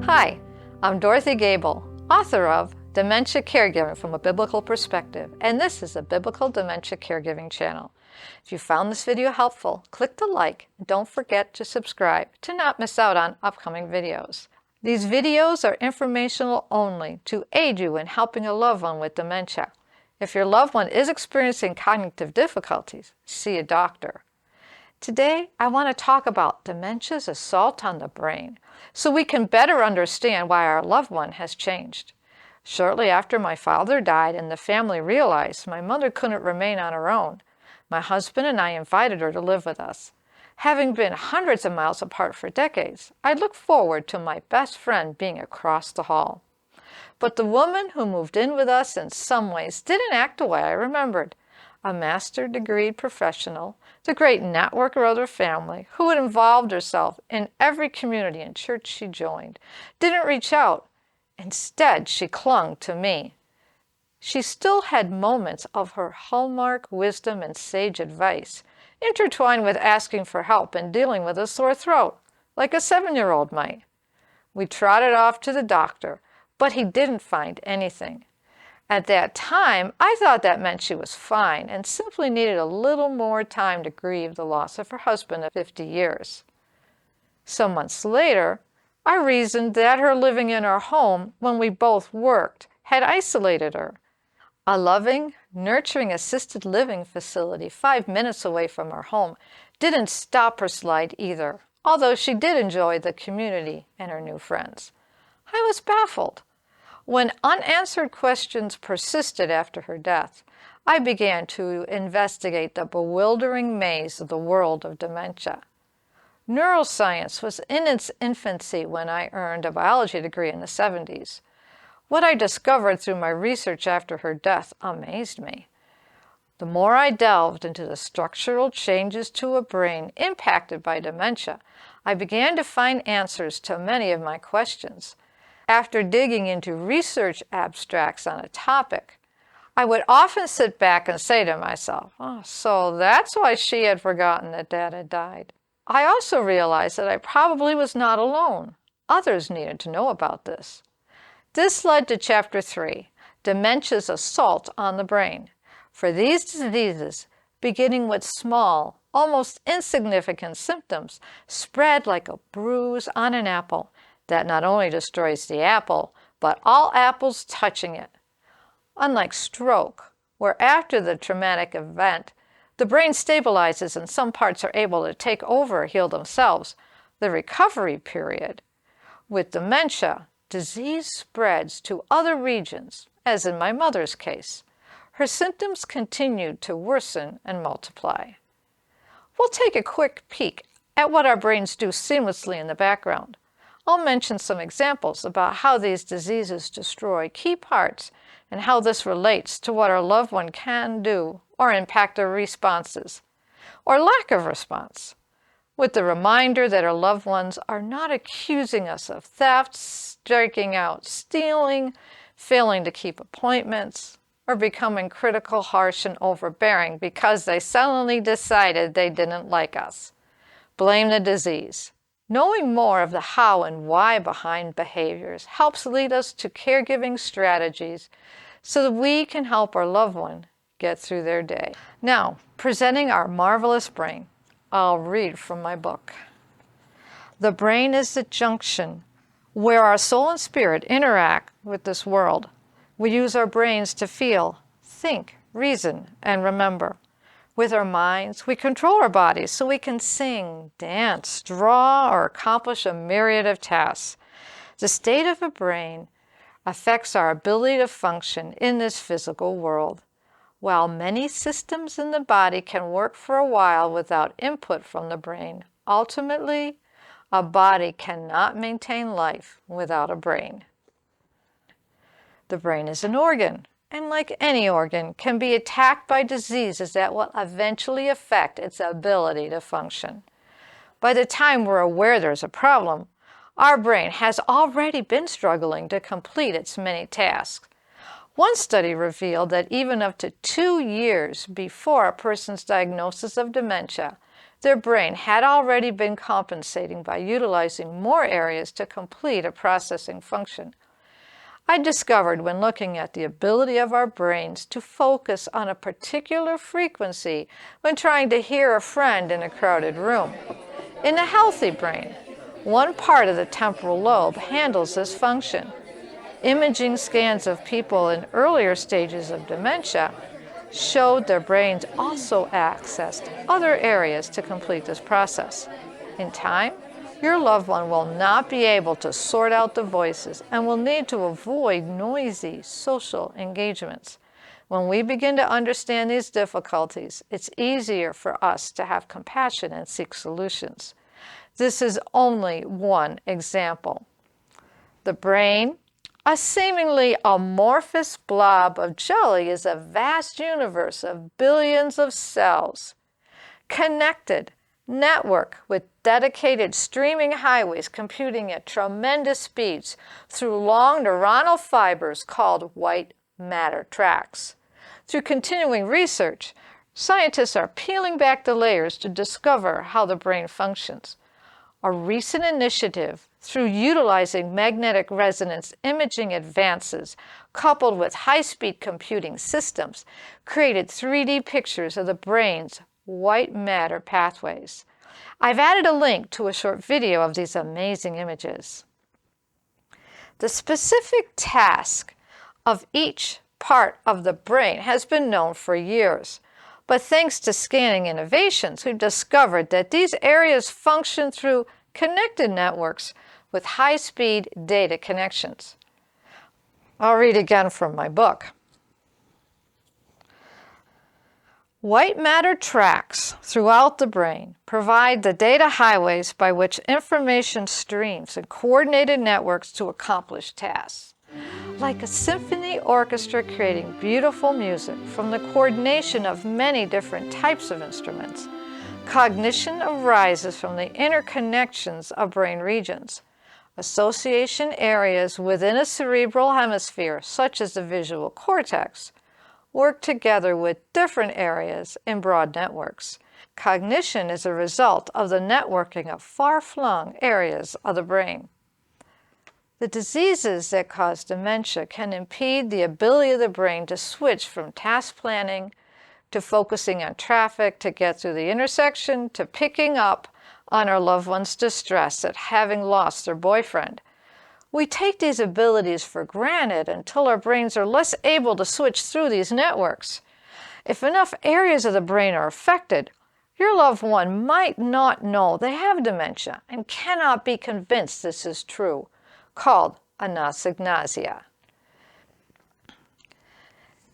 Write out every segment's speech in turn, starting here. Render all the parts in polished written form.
Hi, I'm Dorothy Gable, author of Dementia Caregiving from a Biblical Perspective, and this is a Biblical Dementia Caregiving channel. If you found this video helpful, click the like and don't forget to subscribe to not miss out on upcoming videos. These videos are informational only to aid you in helping a loved one with dementia. If your loved one is experiencing cognitive difficulties, see a doctor. Today, I want to talk about dementia's assault on the brain so we can better understand why our loved one has changed. Shortly after my father died and the family realized my mother couldn't remain on her own, my husband and I invited her to live with us. Having been hundreds of miles apart for decades, I looked forward to my best friend being across the hall. But the woman who moved in with us in some ways didn't act the way I remembered. A master-degreed professional, the great networker of her family, who had involved herself in every community and church she joined, didn't reach out. Instead, she clung to me. She still had moments of her hallmark wisdom and sage advice, intertwined with asking for help and dealing with a sore throat, like a 7-year-old might. We trotted off to the doctor, but he didn't find anything. At that time, I thought that meant she was fine and simply needed a little more time to grieve the loss of her husband of 50 years. Some months later, I reasoned that her living in our home when we both worked had isolated her. A loving, nurturing assisted living facility 5 minutes away from our home didn't stop her slide either, although she did enjoy the community and her new friends. I was baffled. When unanswered questions persisted after her death, I began to investigate the bewildering maze of the world of dementia. Neuroscience was in its infancy when I earned a biology degree in the 70s. What I discovered through my research after her death amazed me. The more I delved into the structural changes to a brain impacted by dementia, I began to find answers to many of my questions. After digging into research abstracts on a topic, I would often sit back and say to myself, "Oh, so that's why she had forgotten that Dad had died." I also realized that I probably was not alone. Others needed to know about this. This led to Chapter 3, Dementia's Assault on the Brain. For these diseases, beginning with small, almost insignificant symptoms, spread like a bruise on an apple that not only destroys the apple, but all apples touching it. Unlike stroke, where after the traumatic event, the brain stabilizes and some parts are able to take over or heal themselves, the recovery period. With dementia, disease spreads to other regions, as in my mother's case. Her symptoms continued to worsen and multiply. We'll take a quick peek at what our brains do seamlessly in the background. I'll mention some examples about how these diseases destroy key parts and how this relates to what our loved one can do or impact their responses, or lack of response, with the reminder that our loved ones are not accusing us of theft, striking out, stealing, failing to keep appointments, or becoming critical, harsh, and overbearing because they suddenly decided they didn't like us. Blame the disease. Knowing more of the how and why behind behaviors helps lead us to caregiving strategies so that we can help our loved one get through their day. Now, presenting our marvelous brain, I'll read from my book. The brain is the junction where our soul and spirit interact with this world. We use our brains to feel, think, reason, and remember. With our minds, we control our bodies so we can sing, dance, draw, or accomplish a myriad of tasks. The state of a brain affects our ability to function in this physical world. While many systems in the body can work for a while without input from the brain, ultimately, a body cannot maintain life without a brain. The brain is an organ, and like any organ, can be attacked by diseases that will eventually affect its ability to function. By the time we're aware there's a problem, our brain has already been struggling to complete its many tasks. One study revealed that even up to 2 years before a person's diagnosis of dementia, Their brain had already been compensating by utilizing more areas to complete a processing function. I discovered when looking at the ability of our brains to focus on a particular frequency when trying to hear a friend in a crowded room. In a healthy brain, one part of the temporal lobe handles this function. Imaging scans of people in earlier stages of dementia showed their brains also accessed other areas to complete this process. In time, your loved one will not be able to sort out the voices and will need to avoid noisy social engagements. When we begin to understand these difficulties, it's easier for us to have compassion and seek solutions. This is only one example. The brain, a seemingly amorphous blob of jelly, is a vast universe of billions of cells, connected network with dedicated streaming highways computing at tremendous speeds through long neuronal fibers called white matter tracts. Through continuing research, scientists are peeling back the layers to discover how the brain functions. A recent initiative through utilizing magnetic resonance imaging advances coupled with high-speed computing systems created 3D pictures of the brain's white matter pathways. I've added a link to a short video of these amazing images. The specific task of each part of the brain has been known for years, but thanks to scanning innovations, we've discovered that these areas function through connected networks with high-speed data connections. I'll read again from my book. White matter tracts throughout the brain provide the data highways by which information streams in coordinated networks to accomplish tasks. Like a symphony orchestra creating beautiful music from the coordination of many different types of instruments, cognition arises from the interconnections of brain regions. Association areas within a cerebral hemisphere, such as the visual cortex, work together with different areas in broad networks. Cognition is a result of the networking of far-flung areas of the brain. The diseases that cause dementia can impede the ability of the brain to switch from task planning to focusing on traffic, to get through the intersection, to picking up on our loved one's distress at having lost their boyfriend. We take these abilities for granted until our brains are less able to switch through these networks. If enough areas of the brain are affected, your loved one might not know they have dementia and cannot be convinced this is true, called anosognosia.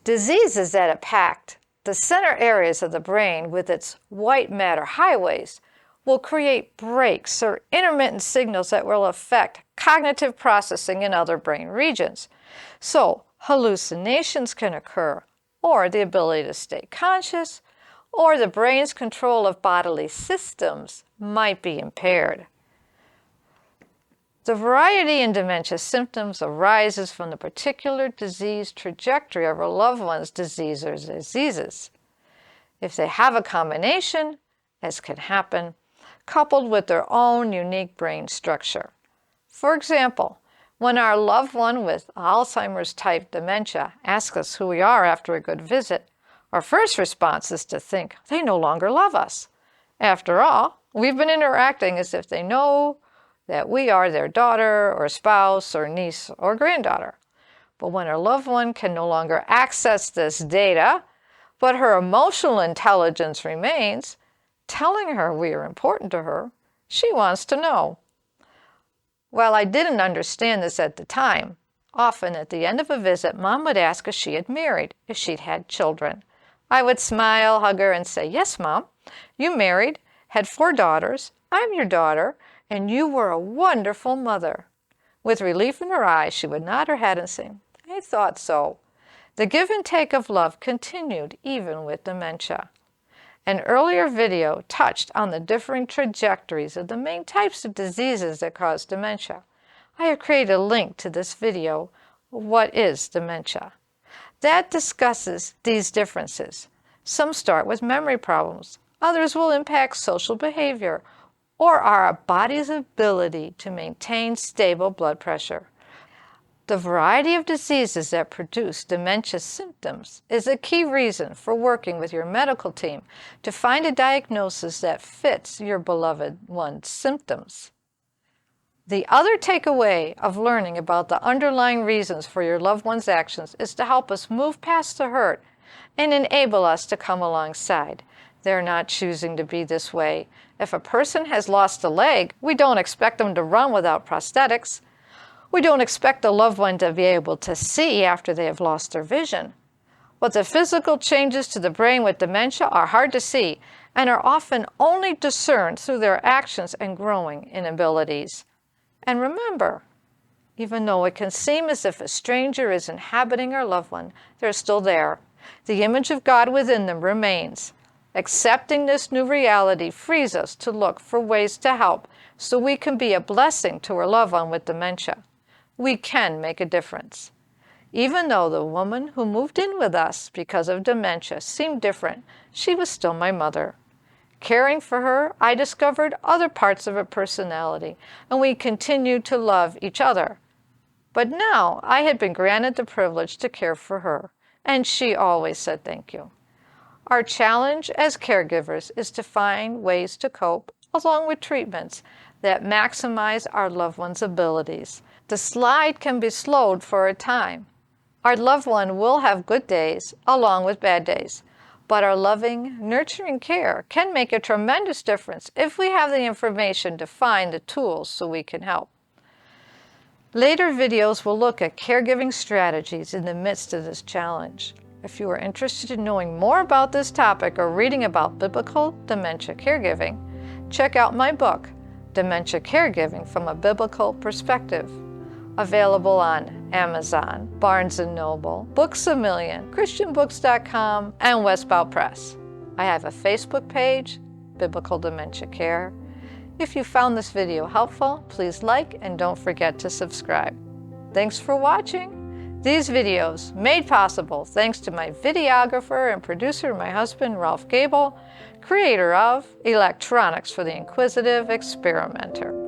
Diseases that impact the center areas of the brain with its white matter highways will create breaks or intermittent signals that will affect cognitive processing in other brain regions. So hallucinations can occur, or the ability to stay conscious, or the brain's control of bodily systems might be impaired. The variety in dementia symptoms arises from the particular disease trajectory of a loved one's disease or diseases. If they have a combination, as can happen, coupled with their own unique brain structure. For example, when our loved one with Alzheimer's type dementia asks us who we are after a good visit, our first response is to think they no longer love us. After all, we've been interacting as if they know that we are their daughter or spouse or niece or granddaughter. But when our loved one can no longer access this data, but her emotional intelligence remains, telling her we are important to her, she wants to know. While I didn't understand this at the time, often at the end of a visit, Mom would ask if she had married, if she'd had children. I would smile, hug her, and say, "Yes, Mom, you married, had 4 daughters, I'm your daughter, and you were a wonderful mother." With relief in her eyes, she would nod her head and say, "I thought so." The give and take of love continued even with dementia. An earlier video touched on the differing trajectories of the main types of diseases that cause dementia. I have created a link to this video, What is Dementia? That discusses these differences. Some start with memory problems, Others will impact social behavior or our body's ability to maintain stable blood pressure. The variety of diseases that produce dementia symptoms is a key reason for working with your medical team to find a diagnosis that fits your beloved one's symptoms. The other takeaway of learning about the underlying reasons for your loved one's actions is to help us move past the hurt and enable us to come alongside. They're not choosing to be this way. If a person has lost a leg, we don't expect them to run without prosthetics. We don't expect a loved one to be able to see after they have lost their vision. But the physical changes to the brain with dementia are hard to see and are often only discerned through their actions and growing inabilities. And remember, even though it can seem as if a stranger is inhabiting our loved one, they're still there. The image of God within them remains. Accepting this new reality frees us to look for ways to help so we can be a blessing to our loved one with dementia. We can make a difference. Even though the woman who moved in with us because of dementia seemed different, she was still my mother. Caring for her, I discovered other parts of her personality, and we continued to love each other. But now I had been granted the privilege to care for her, and she always said thank you. Our challenge as caregivers is to find ways to cope, along with treatments that maximize our loved one's abilities. The slide can be slowed for a time. Our loved one will have good days along with bad days, but our loving, nurturing care can make a tremendous difference if we have the information to find the tools so we can help. Later videos will look at caregiving strategies in the midst of this challenge. If you are interested in knowing more about this topic or reading about biblical dementia caregiving, check out my book, Dementia Caregiving from a Biblical Perspective, available on Amazon, Barnes & Noble, Books A Million, ChristianBooks.com, and Westbound Press. I have a Facebook page, Biblical Dementia Care. If you found this video helpful, please like and don't forget to subscribe. Thanks for watching. These videos made possible thanks to my videographer and producer, my husband, Ralph Gable, creator of Electronics for the Inquisitive Experimenter.